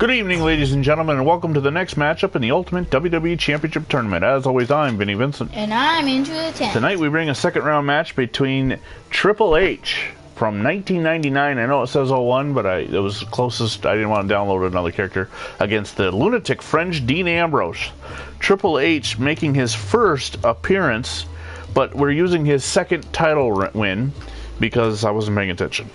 Good evening, ladies and gentlemen, and welcome to the next matchup in the Ultimate WWE Championship Tournament. As always, I'm Vinny Vincent. And I'm Into the Tent. Tonight we bring a second round match between Triple H from 1999. I know it says 01, but it was the closest. I didn't want to download another character. Against the lunatic French Dean Ambrose. Triple H making his first appearance, but we're using his second title win because I wasn't paying attention.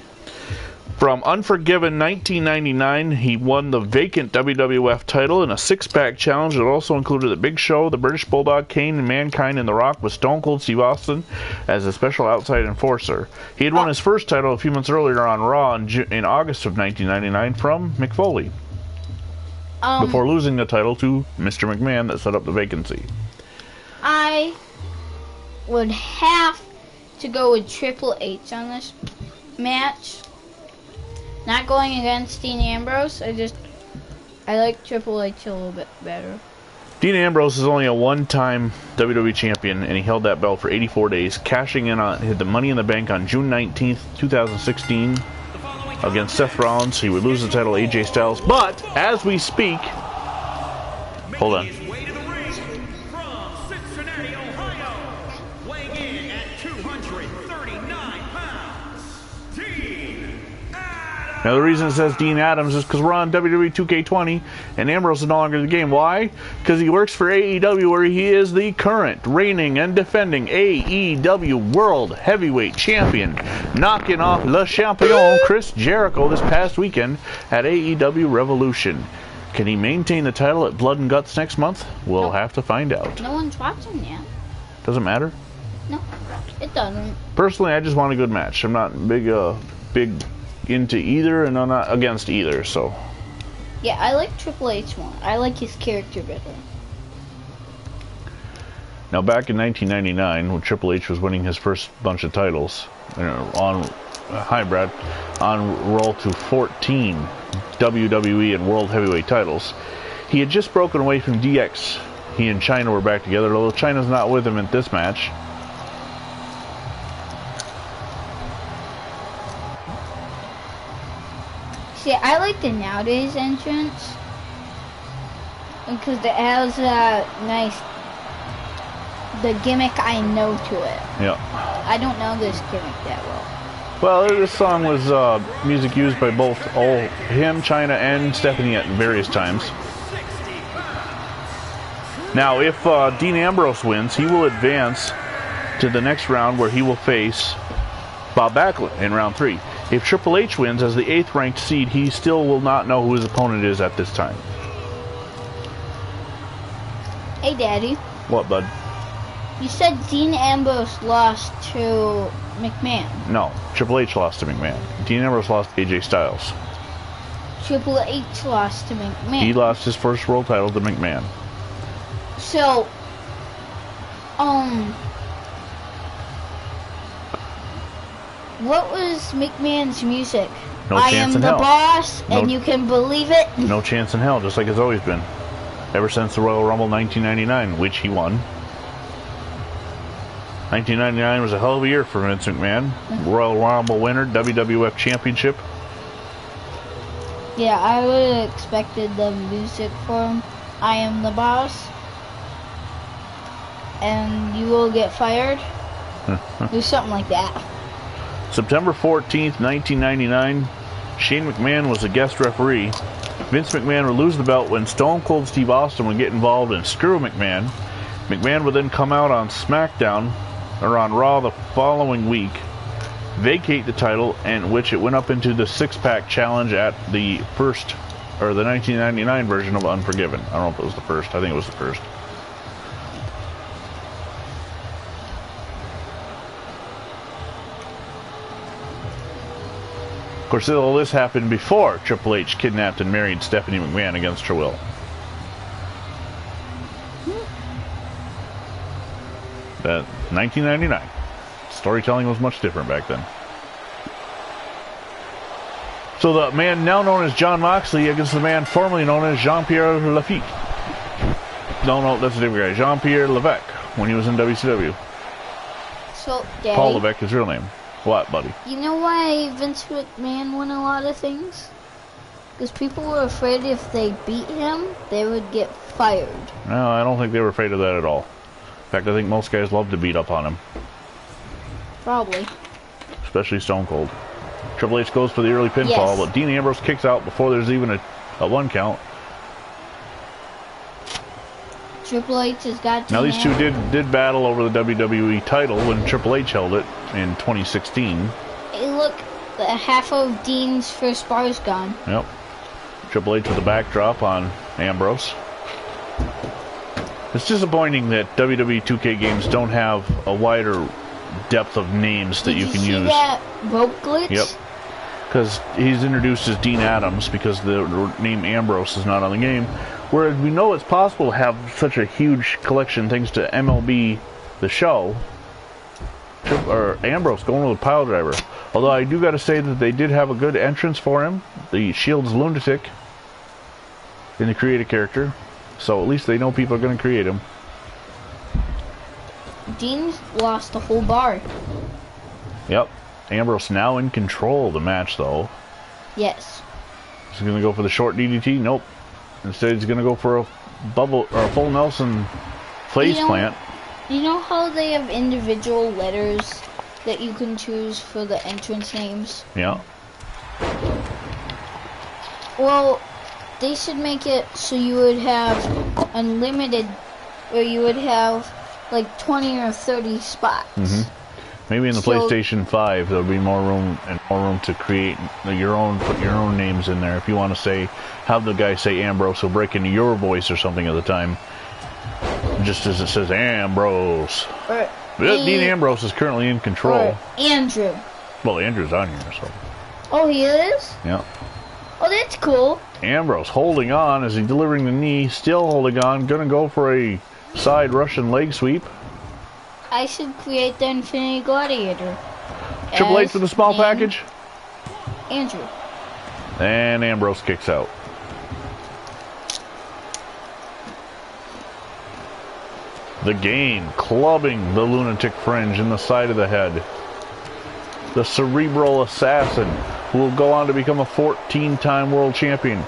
From Unforgiven 1999, he won the vacant WWF title in a six-pack challenge that also included the Big Show, the British Bulldog, Kane, and Mankind in The Rock with Stone Cold Steve Austin as a special outside enforcer. He had won his first title a few months earlier on Raw in August of 1999 from Mick Foley, before losing the title to Mr. McMahon that set up the vacancy. I would have to go with Triple H on this match. Not going against Dean Ambrose. I like Triple H a little bit better. Dean Ambrose is only a one-time WWE champion, and he held that belt for 84 days, cashing in on the Money in the Bank on June 19th, 2016 against Seth Rollins. He would lose the title to AJ Styles, but as we speak, hold on. Now, the reason it says Dean Adams is because we're on WWE 2K20, and Ambrose is no longer in the game. Why? Because he works for AEW, where he is the current, reigning, and defending AEW World Heavyweight Champion, knocking off Le Champion Chris Jericho this past weekend at AEW Revolution. Can he maintain the title at Blood and Guts next month? We'll have to find out. No one's watching yet. Doesn't matter? No, it doesn't. Personally, I just want a good match. I'm not big into either, and I'm not against either, so. Yeah, I like Triple H more. I like his character better. Now, back in 1999, when Triple H was winning his first bunch of titles, on roll to 14 WWE and World Heavyweight titles, he had just broken away from DX. He and China were back together, although China's not with him at this match. See, I like the nowadays entrance because it has the gimmick I know to it. Yeah. I don't know this gimmick that well. Well, this song was music used by both him, China, and Stephanie at various times. Now, if Dean Ambrose wins, he will advance to the next round where he will face Bob Backlund in round 3. If Triple H wins as the 8th ranked seed, he still will not know who his opponent is at this time. Hey, Daddy. What, bud? You said Dean Ambrose lost to McMahon. No, Triple H lost to McMahon. Dean Ambrose lost to AJ Styles. Triple H lost to McMahon. He lost his first world title to McMahon. So, what was McMahon's music? No I chance am in the hell. boss, and you can believe it. No chance in hell, just like it's always been. Ever since the Royal Rumble 1999, which he won. 1999 was a hell of a year for Vince McMahon. Royal Rumble winner, WWF Championship. Yeah, I would have expected the music for him. I am the boss, and you will get fired. Do something like that. September 14th, 1999, Shane McMahon was a guest referee. Vince McMahon would lose the belt when Stone Cold Steve Austin would get involved and screw McMahon. McMahon would then come out on SmackDown, or on Raw the following week, vacate the title, and which it went up into the six-pack challenge at the first, or the 1999 version of Unforgiven. I don't know if it was the first. I think it was the first. Of course, all this happened before Triple H kidnapped and married Stephanie McMahon against her will. That 1999. Storytelling was much different back then. So the man now known as Jon Moxley against the man formerly known as Jean-Pierre Lafitte. No, that's a different guy. Jean-Pierre Levesque when he was in WCW. So, Daddy, Paul Levesque, his real name. What, buddy? You know why Vince McMahon won a lot of things? Because people were afraid if they beat him, they would get fired. No, I don't think they were afraid of that at all. In fact, I think most guys love to beat up on him. Probably. Especially Stone Cold. Triple H goes for the early pinfall, Yes. but Dean Ambrose kicks out before there's even a 1 count. Triple H has got. Now these two did battle over the WWE title when Triple H held it in 2016. Hey, look, half of Dean's first bar is gone. Yep. Triple H with a backdrop on Ambrose. It's disappointing that WWE 2K games don't have a wider depth of names that you can use. Did you see that rope glitch? Yep. Because he's introduced as Dean Adams because the name Ambrose is not on the game. Whereas we know it's possible to have such a huge collection thanks to MLB The Show. Or Ambrose going with a pile driver. Although I do got to say that they did have a good entrance for him. The Shield's Lunatic in the creative character. So at least they know people are going to create him. Dean's lost the whole bar. Yep. Ambrose now in control of the match though. Yes. He's going to go for the short DDT? Nope. Instead he's going to go for a bubble or a full Nelson face plant. You know how they have individual letters that you can choose for the entrance names? Yeah. Well, they should make it so you would have unlimited, where you would have like 20 or 30 spots. Mm-hmm. Maybe in the PlayStation 5 there'll be more room to create your own, put your own names in there. If you want to say, have the guy say Ambrose, he'll break into your voice or something at the time. Just as it says Ambrose. Dean Ambrose is currently in control. Or Andrew. Well, Andrew's on here, so. Oh, he is? Yeah. Oh, that's cool. Ambrose holding on as he's delivering the knee, still holding on, gonna go for a side Russian leg sweep. I should create the Infinity Gladiator. Triple H with a small package. Andrew. And Ambrose kicks out. The Game clubbing the Lunatic Fringe in the side of the head. The Cerebral Assassin, who will go on to become a 14-time world champion.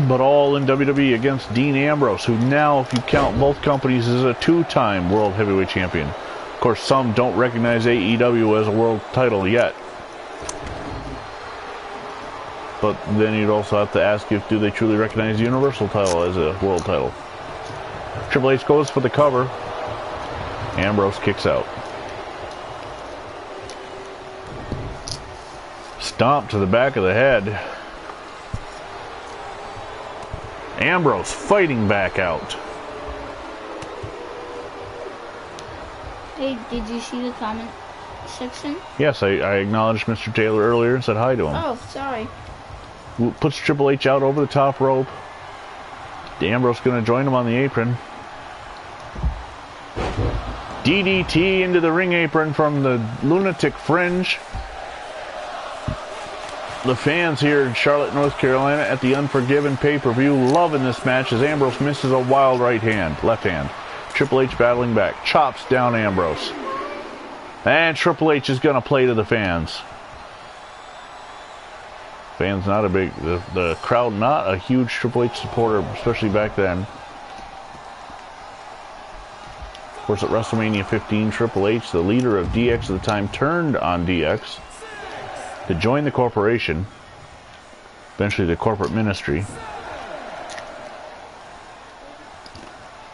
But all in WWE against Dean Ambrose, who now, if you count both companies, is a 2-time world heavyweight champion. Of course, some don't recognize AEW as a world title yet. But then you'd also have to ask if do they truly recognize the Universal title as a world title. Triple H goes for the cover. Ambrose kicks out. Stomp to the back of the head. Ambrose fighting back out. Hey, did you see the comment section? Yes, I acknowledged Mr. Taylor earlier and said hi to him. Oh, sorry. Puts Triple H out over the top rope. Ambrose going to join him on the apron. DDT into the ring apron from the Lunatic Fringe. The fans here in Charlotte, North Carolina at the Unforgiven pay-per-view loving this match as Ambrose misses a wild left hand. Triple H battling back, chops down Ambrose. And Triple H is going to play to the fans. Fans not a big, the crowd not a huge Triple H supporter, especially back then. Of course, at WrestleMania 15, Triple H, the leader of DX at the time, turned on DX to join the corporation, eventually the corporate ministry.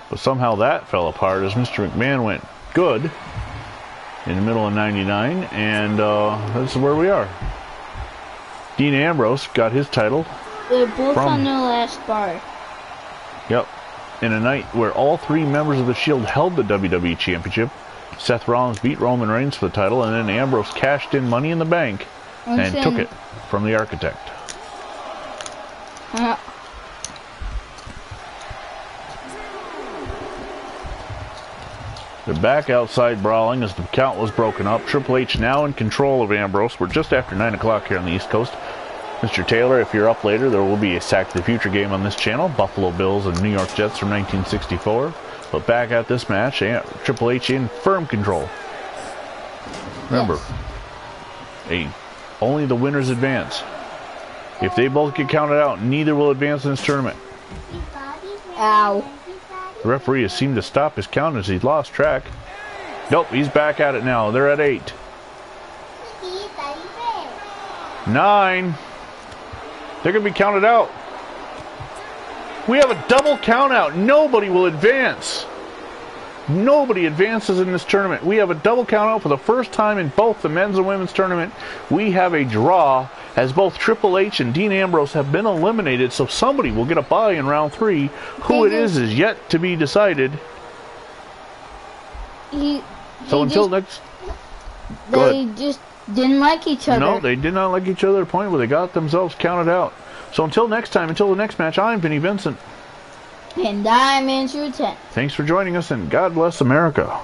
But somehow that fell apart as Mr. McMahon went good in the middle of '99, and this is where we are. Dean Ambrose got his title. They're both on their last bar. Yep. In a night where all 3 members of the Shield held the WWE Championship, Seth Rollins beat Roman Reigns for the title, and then Ambrose cashed in Money in the Bank and took it from the Architect. They're back outside brawling as the count was broken up. Triple H now in control of Ambrose. We're just after 9 o'clock here on the East Coast. Mr. Taylor, if you're up later, there will be a Sack to the Future game on this channel. Buffalo Bills and New York Jets from 1964. But back at this match, Triple H in firm control. Remember, only the winners advance. If they both get counted out, neither will advance in this tournament. Ow. The referee has seemed to stop his count as he's lost track. Nope, he's back at it now. They're at 8. 9. They're going to be counted out. We have a double count out. Nobody will advance. Nobody advances in this tournament. We have a double count out for the first time in both the men's and women's tournament. We have a draw as both Triple H and Dean Ambrose have been eliminated, so somebody will get a bye in round 3. Who it is yet to be decided. They just didn't like each other. No, they did not like each other to the point where they got themselves counted out. So until next time, until the next match, I'm Vinny Vincent. And I'm Andrew 10. Thanks for joining us, and God bless America.